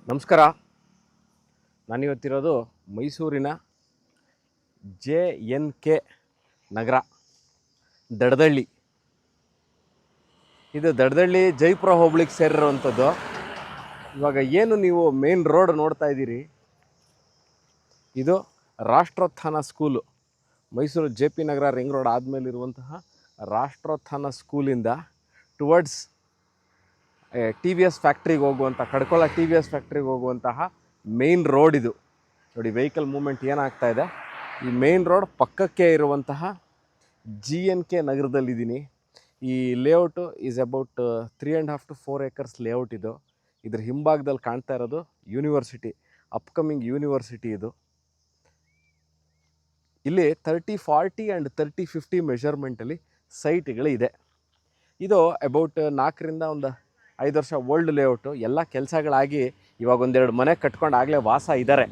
ನಮಸ್ಕಾರ. ನಾನಿವತ್ತಿರೋದು ಮೈಸೂರಿನ JNK ನಗರ, ದಡದಳ್ಳಿ. ಇದು ದಡದಳ್ಳಿ ಜೈಪುರ ಹೋಬಳಿಗೆ ಸೇರಿರುವಂಥದ್ದು. ಇವಾಗ ಏನು ನೀವು ಮೇನ್ ರೋಡ್ ನೋಡ್ತಾ ಇದ್ದೀರಿ, ಇದು Rashtrotthana school. Mysuru JP Nagar ring road ಆದಮೇಲೆ ಇರುವಂತಹ ರಾಷ್ಟ್ರೋತ್ಥಾನ ಸ್ಕೂಲಿಂದ ಟುವರ್ಡ್ಸ್ TVS ಫ್ಯಾಕ್ಟ್ರಿಗೆ ಹೋಗುವಂಥ, ಕಡ್ಕೊಳ TVS ಫ್ಯಾಕ್ಟ್ರಿಗೆ ಹೋಗುವಂತಹ ಮೇನ್ ರೋಡ್ ಇದು. ನೋಡಿ ವೆಹಿಕಲ್ ಮೂವ್ಮೆಂಟ್ ಏನಾಗ್ತಾ ಇದೆ. ಈ ಮೇನ್ ರೋಡ್ ಪಕ್ಕಕ್ಕೆ ಇರುವಂತಹ JNK ನಗರದಲ್ಲಿದ್ದೀನಿ. ಈ layout is about 3.5 to 4 acres layout ಇದು. ಇದ್ರ ಹಿಂಭಾಗದಲ್ಲಿ ಕಾಣ್ತಾ ಇರೋದು ಯೂನಿವರ್ಸಿಟಿ, ಅಪ್ಕಮಿಂಗ್ ಯೂನಿವರ್ಸಿಟಿ ಇದು. ಇಲ್ಲಿ 30-40 ಆ್ಯಂಡ್ 30-50 ಮೆಷರ್ಮೆಂಟಲ್ಲಿ ಸೈಟ್ಗಳಿದೆ. ಇದು ಅಬೌಟ್ 4ರಿಂದ ಒಂದು 5 ವರ್ಷ ಓಲ್ಡ್ ಲೇಔಟು. ಎಲ್ಲ ಕೆಲಸಗಳಾಗಿ ಇವಾಗ ಒಂದೆರಡು ಮನೆ ಕಟ್ಕೊಂಡು ಆಗಲೇ ವಾಸ ಇದ್ದಾರೆ.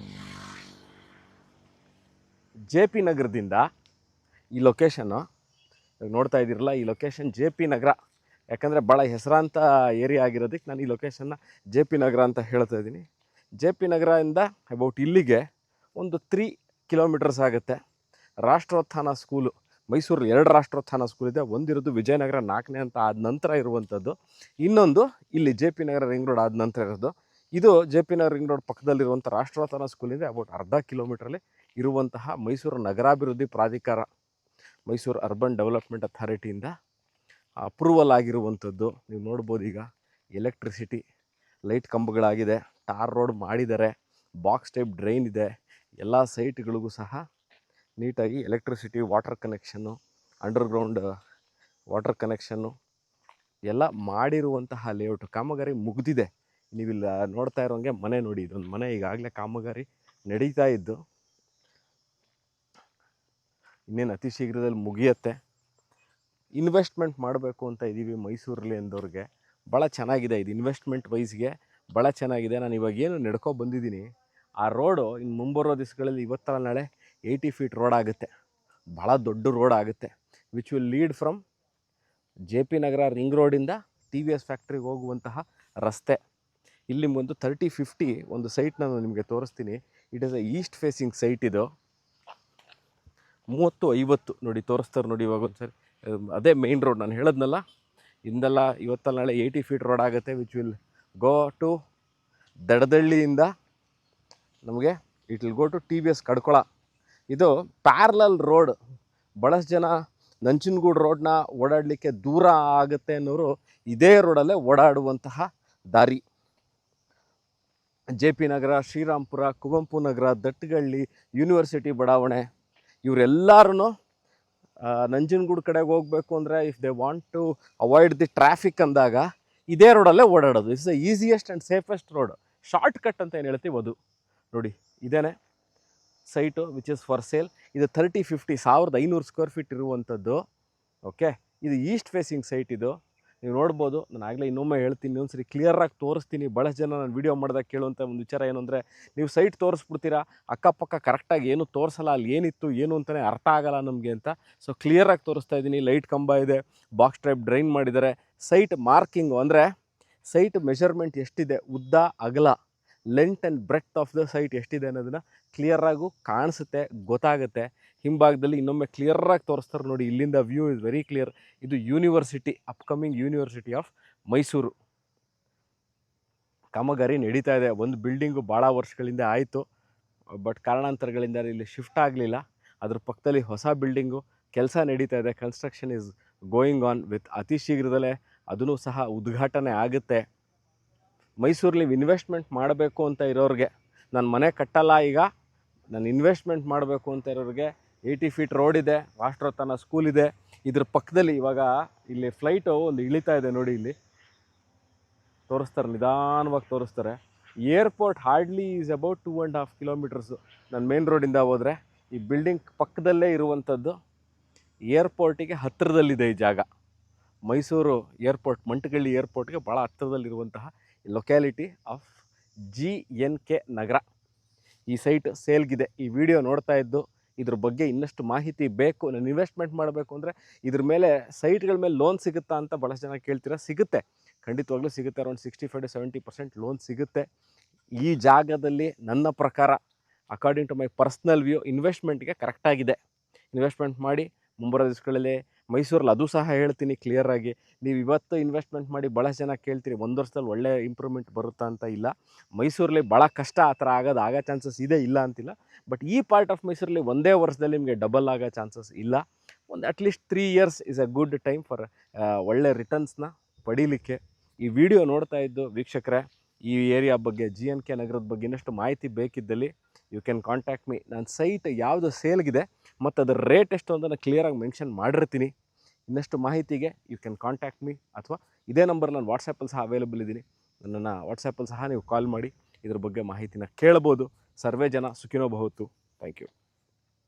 JP ನಗರದಿಂದ ಈ ಲೊಕೇಶನ್ನು ನೋಡ್ತಾ ಇದ್ದೀರಲ್ಲ, ಈ ಲೊಕೇಶನ್ JP ನಗರ. ಯಾಕಂದರೆ ಭಾಳ ಹೆಸರಾಂತ ಏರಿಯಾ ಆಗಿರೋದಕ್ಕೆ ನಾನು ಈ ಲೊಕೇಶನ್ನ JP ನಗರ ಅಂತ ಹೇಳ್ತಾ ಇದ್ದೀನಿ. JP ನಗರದಿಂದ ಅಬೌಟ್ ಇಲ್ಲಿಗೆ ಒಂದು 3 ಕಿಲೋಮೀಟರ್ಸ್ ಆಗುತ್ತೆ. ರಾಷ್ಟ್ರೋತ್ಥಾನ ಸ್ಕೂಲು, ಮೈಸೂರಲ್ಲಿ 2 ರಾಷ್ಟ್ರೋತ್ಥಾನ ಸ್ಕೂಲ್ ಇದೆ. ಒಂದಿರೋದು ವಿಜಯನಗರ 4ನೇ ಅಂತ ಆದ ನಂತರ ಇರುವಂಥದ್ದು, ಇನ್ನೊಂದು ಇಲ್ಲಿ JP ನಗರ ರಿಂಗ್ ರೋಡ್ ಆದ ನಂತರ ಇರೋದು. ಇದು JP Nagar ring road ಪಕ್ಕದಲ್ಲಿರುವಂಥ Rashtrotthana ಸ್ಕೂಲಿಂದ ಅಬೌಟ್ ಅರ್ಧ ಕಿಲೋಮೀಟ್ರಲ್ಲಿ ಇರುವಂತಹ ಮೈಸೂರು ನಗರಾಭಿವೃದ್ಧಿ ಪ್ರಾಧಿಕಾರ, ಮೈಸೂರು ಅರ್ಬನ್ ಡೆವಲಪ್ಮೆಂಟ್ ಅಥಾರಿಟಿಯಿಂದ ಅಪ್ರೂವಲ್ ಆಗಿರುವಂಥದ್ದು. ನೀವು ನೋಡ್ಬೋದು, ಈಗ ಎಲೆಕ್ಟ್ರಿಸಿಟಿ ಲೈಟ್ ಕಂಬಗಳಾಗಿದೆ, ಟಾರ್ ರೋಡ್ ಮಾಡಿದ್ದಾರೆ, ಬಾಕ್ಸ್ ಟೈಪ್ ಡ್ರೈನ್ ಇದೆ. ಎಲ್ಲ ಸೈಟ್ಗಳಿಗೂ ಸಹ ನೀಟಾಗಿ electricity, water connection, underground water connection ಎಲ್ಲ ಮಾಡಿರುವಂತಹ ಲೇಔಟು. ಕಾಮಗಾರಿ ಮುಗಿದಿದೆ. ನೀವಿಲ್ಲ ನೋಡ್ತಾ ಇರೋಂಗೆ ಮನೆ ನೋಡಿ, ಇದೊಂದು ಮನೆ ಈಗಾಗಲೇ ಕಾಮಗಾರಿ ನಡೀತಾ ಇದ್ದು, ಇನ್ನೇನು ಅತಿ ಶೀಘ್ರದಲ್ಲಿ ಮುಗಿಯುತ್ತೆ. ಇನ್ವೆಸ್ಟ್ಮೆಂಟ್ ಮಾಡಬೇಕು ಅಂತ ಇದ್ದೀವಿ ಮೈಸೂರಲ್ಲಿ ಅಂದವ್ರಿಗೆ. ಭಾಳ ಚೆನ್ನಾಗಿದೆ ಇದು, ಇನ್ವೆಸ್ಟ್ಮೆಂಟ್ ವೈಸ್ಗೆ ಭಾಳ ಚೆನ್ನಾಗಿದೆ. ನಾನು ಇವಾಗ ಏನು ನಡ್ಕೊ ಬಂದಿದ್ದೀನಿ, ಆ ರೋಡು ಇನ್ನು ಮುಂಬರೋ ದಿವಸಗಳಲ್ಲಿ ಇವತ್ತಲ್ಲ ನಾಳೆ 80 feet ರೋಡ್ ಆಗುತ್ತೆ. ಭಾಳ ದೊಡ್ಡ ರೋಡ್ ಆಗುತ್ತೆ, which will lead from JP Nagar ring ರೋಡಿಂದ TVS ಫ್ಯಾಕ್ಟ್ರಿಗೆ ಹೋಗುವಂತಹ ರಸ್ತೆ. ಇಲ್ಲಿ ಒಂದು 30-50 ಒಂದು ಸೈಟ್ ನಾನು ನಿಮಗೆ ತೋರಿಸ್ತೀನಿ. It is a East facing site ಇದು. 30-50 ನೋಡಿ ತೋರಿಸ್ತಾರೆ ನೋಡಿ ಇವಾಗ ಒಂದ್ಸರಿ. ಅದೇ ಮೇನ್ ರೋಡ್ ನಾನು ಹೇಳದ್ನಲ್ಲ, ಇಂದಲ್ಲ ಇವತ್ತಲ್ಲ ನಾಳೆ 80 feet ರೋಡ್ ಆಗುತ್ತೆ, ವಿಚ್ ವಿಲ್ ಗೋ ಟು ದಡದಳ್ಳಿಯಿಂದ ನಮಗೆ ಇಟ್ ವಿಲ್ ಗೋ ಟು TVS ಕಡ್ಕೊಳ. ಇದು ಪ್ಯಾರಲಲ್ ರೋಡ್. ಭಾಳಷ್ಟು ಜನ ನಂಜನಗೂಡು ರೋಡ್ನ ಓಡಾಡಲಿಕ್ಕೆ ದೂರ ಆಗುತ್ತೆ ಅನ್ನೋರು ಇದೇ ರೋಡಲ್ಲೇ ಓಡಾಡುವಂತಹ ದಾರಿ. JP ನಗರ, ಶ್ರೀರಾಮ್ಪುರ, ಕುವೆಂಪು ನಗರ, ದಟ್ಟಗಳ್ಳಿ, ಯೂನಿವರ್ಸಿಟಿ ಬಡಾವಣೆ, ಇವರೆಲ್ಲರೂ ನಂಜನಗೂಡು ಕಡೆಗೆ ಹೋಗಬೇಕು ಅಂದರೆ if they want to avoid the traffic ಅಂದಾಗ ಇದೇ ರೋಡಲ್ಲೇ ಓಡಾಡೋದು. It's the easiest and safest road, short cut ಅಂತ ಏನು ಹೇಳ್ತೀವಿ ಅದು. ನೋಡಿ ಇದೇನೆ site which is for sale. ಇದು 30-50 1500 ಸ್ಕ್ವೇರ್ ಫೀಟ್ ಇರುವಂಥದ್ದು. ಓಕೆ, ಇದು ಈಸ್ಟ್ ಫೇಸಿಂಗ್ ಸೈಟ್ ಇದು. ನೀವು ನೋಡ್ಬೋದು. ನಾನು ಆಗಲೇ ಇನ್ನೊಮ್ಮೆ ಹೇಳ್ತೀನಿ, ಒಂದ್ಸರಿ ಕ್ಲಿಯರಾಗಿ ತೋರಿಸ್ತೀನಿ. ಭಾಳಷ್ಟು ಜನ ನಾನು ವೀಡಿಯೋ ಮಾಡಿದಾಗ ಕೇಳುವಂಥ ಒಂದು ವಿಚಾರ ಏನು ಅಂದರೆ, ನೀವು ಸೈಟ್ ತೋರಿಸ್ಬಿಡ್ತೀರಾ, ಅಕ್ಕಪಕ್ಕ ಕರೆಕ್ಟಾಗಿ ಏನು ತೋರಿಸಲ್ಲ, ಅಲ್ಲಿ ಏನಿತ್ತು ಏನು ಅಂತಲೇ ಅರ್ಥ ಆಗಲ್ಲ ನಮಗೆ ಅಂತ. ಸೊ ಕ್ಲಿಯರಾಗಿ ತೋರಿಸ್ತಾ ಇದ್ದೀನಿ. ಲೈಟ್ ಕಂಬ ಇದೆ, ಬಾಕ್ಸ್ ಟೈಪ್ ಡ್ರೈನ್ ಮಾಡಿದ್ದಾರೆ. ಸೈಟ್ ಮಾರ್ಕಿಂಗು ಅಂದರೆ ಸೈಟ್ ಮೆಷರ್ಮೆಂಟ್ ಎಷ್ಟಿದೆ, ಉದ್ದ ಅಗಲ, length and breadth of the site ಎಷ್ಟಿದೆ ಅನ್ನೋದನ್ನು ಕ್ಲಿಯರಾಗೂ ಕಾಣಿಸುತ್ತೆ, ಗೊತ್ತಾಗುತ್ತೆ. ಹಿಂಭಾಗದಲ್ಲಿ ಇನ್ನೊಮ್ಮೆ ಕ್ಲಿಯರಾಗಿ ತೋರಿಸ್ತಾರೆ ನೋಡಿ. ಇಲ್ಲಿಂದ ವ್ಯೂ ಇಸ್ ವೆರಿ ಕ್ಲಿಯರ್. ಇದು university, upcoming university of Mysuru. ಕಾಮಗಾರಿ ನಡೀತಾ ಇದೆ. ಒಂದು ಬಿಲ್ಡಿಂಗು ಭಾಳ ವರ್ಷಗಳಿಂದ ಆಯಿತು, ಬಟ್ ಕಾರಣಾಂತರಗಳಿಂದ ಇಲ್ಲಿ ಶಿಫ್ಟ್ ಆಗಲಿಲ್ಲ. ಅದ್ರ ಪಕ್ಕದಲ್ಲಿ ಹೊಸ ಬಿಲ್ಡಿಂಗು ಕೆಲಸ ನಡೀತಾ ಇದೆ. Construction is going on with ಅತಿ ಶೀಘ್ರದಲ್ಲೇ ಅದೂ ಸಹ ಉದ್ಘಾಟನೆ ಆಗುತ್ತೆ. ಮೈಸೂರಲ್ಲಿ ಇನ್ವೆಸ್ಟ್ಮೆಂಟ್ ಮಾಡಬೇಕು ಅಂತ ಇರೋರಿಗೆ, ನಾನು ಮನೆ ಕಟ್ಟಲ್ಲ ಈಗ, ನಾನು ಇನ್ವೆಸ್ಟ್ಮೆಂಟ್ ಮಾಡಬೇಕು ಅಂತ ಇರೋರಿಗೆ 80 feet ರೋಡ್ ಇದೆ, ರಾಷ್ಟ್ರೋತ್ಥಾನ ಸ್ಕೂಲ್ ಇದೆ. ಇದ್ರ ಪಕ್ಕದಲ್ಲಿ ಇವಾಗ ಇಲ್ಲಿ ಫ್ಲೈಟು ಒಂದು ಇಳಿತಾ ಇದೆ ನೋಡಿ, ಇಲ್ಲಿ ತೋರಿಸ್ತಾರೆ, ನಿಧಾನವಾಗಿ ತೋರಿಸ್ತಾರೆ. Airport hardly is about 2.5 kilometers ನಾನು ಮೇನ್ ರೋಡಿಂದ ಹೋದರೆ. ಈ ಬಿಲ್ಡಿಂಗ್ ಪಕ್ಕದಲ್ಲೇ ಇರುವಂಥದ್ದು, ಏರ್ಪೋರ್ಟಿಗೆ ಹತ್ತಿರದಲ್ಲಿದೆ ಈ ಜಾಗ. ಮೈಸೂರು ಏರ್ಪೋರ್ಟ್, ಮಂಟಗಳ್ಳಿ ಏರ್ಪೋರ್ಟ್ಗೆ ಭಾಳ ಹತ್ತಿರದಲ್ಲಿರುವಂತಹ ಲೊಕ್ಯಾಲಿಟಿ ಆಫ್ JNK ನಗರ. ಈ ಸೈಟ್ ಸೇಲ್ಗಿದೆ. ಈ ವಿಡಿಯೋ ನೋಡ್ತಾ ಇದ್ದು ಇದ್ರ ಬಗ್ಗೆ ಇನ್ನಷ್ಟು ಮಾಹಿತಿ ಬೇಕು, ನಾನು ಇನ್ವೆಸ್ಟ್ಮೆಂಟ್ ಮಾಡಬೇಕು ಅಂದರೆ ಇದ್ರ ಮೇಲೆ ಸೈಟ್ಗಳ ಮೇಲೆ ಲೋನ್ ಸಿಗುತ್ತಾ ಅಂತ ಭಾಳಷ್ಟು ಜನ ಕೇಳ್ತೀರಾ. ಸಿಗುತ್ತೆ, ಖಂಡಿತವಾಗ್ಲೂ ಸಿಗುತ್ತೆ. ಅರೌಂಡ್ 65 to 70% ಲೋನ್ ಸಿಗುತ್ತೆ. ಈ ಜಾಗದಲ್ಲಿ ನನ್ನ ಪ್ರಕಾರ according to my personal view ಇನ್ವೆಸ್ಟ್ಮೆಂಟ್ಗೆ ಕರೆಕ್ಟಾಗಿದೆ. ಇನ್ವೆಸ್ಟ್ಮೆಂಟ್ ಮಾಡಿ ಮುಂಬರೋ ದಿವಸಗಳಲ್ಲಿ ಮೈಸೂರಲ್ಲಿ ಅದು ಸಹ ಹೇಳ್ತೀನಿ ಕ್ಲಿಯರಾಗಿ, ನೀವು ಇವತ್ತು ಇನ್ವೆಸ್ಟ್ಮೆಂಟ್ ಮಾಡಿ ಭಾಳಷ್ಟು ಜನ ಕೇಳ್ತೀರಿ 1 ವರ್ಷದಲ್ಲಿ ಒಳ್ಳೆ ಇಂಪ್ರೂವ್ಮೆಂಟ್ ಬರುತ್ತಾ ಅಂತ. ಇಲ್ಲ, ಮೈಸೂರಲ್ಲಿ ಭಾಳ ಕಷ್ಟ ಆ ಥರ ಆಗೋ ಚಾನ್ಸಸ್ ಇದೆ, ಇಲ್ಲ ಅಂತಿಲ್ಲ. ಬಟ್ ಈ ಪಾರ್ಟ್ ಆಫ್ ಮೈಸೂರಲ್ಲಿ ಒಂದೇ ವರ್ಷದಲ್ಲಿ ನಿಮಗೆ ಡಬಲ್ ಆಗೋ ಚಾನ್ಸಸ್ ಇಲ್ಲ. ಒಂದು at least 3 years is a good time for ಒಳ್ಳೆ ರಿಟರ್ನ್ಸ್ನ ಪಡೀಲಿಕ್ಕೆ. ಈ ವಿಡಿಯೋ ನೋಡ್ತಾ ಇದ್ದು ವೀಕ್ಷಕರೇ, ಈ ಏರಿಯಾ ಬಗ್ಗೆ GNK ನಗರದ ಬಗ್ಗೆ ಇನ್ನಷ್ಟು ಮಾಹಿತಿ ಬೇಕಿದ್ದಲ್ಲಿ ಯು ಕ್ಯಾನ್ ಕಾಂಟ್ಯಾಕ್ಟ್ ಮೀ. ನನ್ನ ಸೈಟ್ ಯಾವುದು ಸೇಲ್ಗಿದೆ ಮತ್ತು ಅದರ ರೇಟ್ ಎಷ್ಟು ಅಂತ ನಾನು ಕ್ಲಿಯರಾಗಿ ಮೆನ್ಷನ್ ಮಾಡಿರ್ತೀನಿ. ಇನ್ನಷ್ಟು ಮಾಹಿತಿಗೆ ಯು ಕ್ಯಾನ್ ಕಾಂಟ್ಯಾಕ್ಟ್ ಮೀ, ಅಥವಾ ಇದೇ ನಂಬರ್ ನಾನು ವಾಟ್ಸಪ್ಪಲ್ಲಿ ಸಹ ಅವೈಲೇಬಲ್ ಇದ್ದೀನಿ. ನನ್ನನ್ನು ವಾಟ್ಸಪ್ಪಲ್ಲಿ ಸಹ ನೀವು ಕಾಲ್ ಮಾಡಿ ಇದ್ರ ಬಗ್ಗೆ ಮಾಹಿತಿನ ಕೇಳ್ಬೋದು. ಸರ್ವೇ ಜನ ಸುಖಿನೋ ಭವತು. Thank you.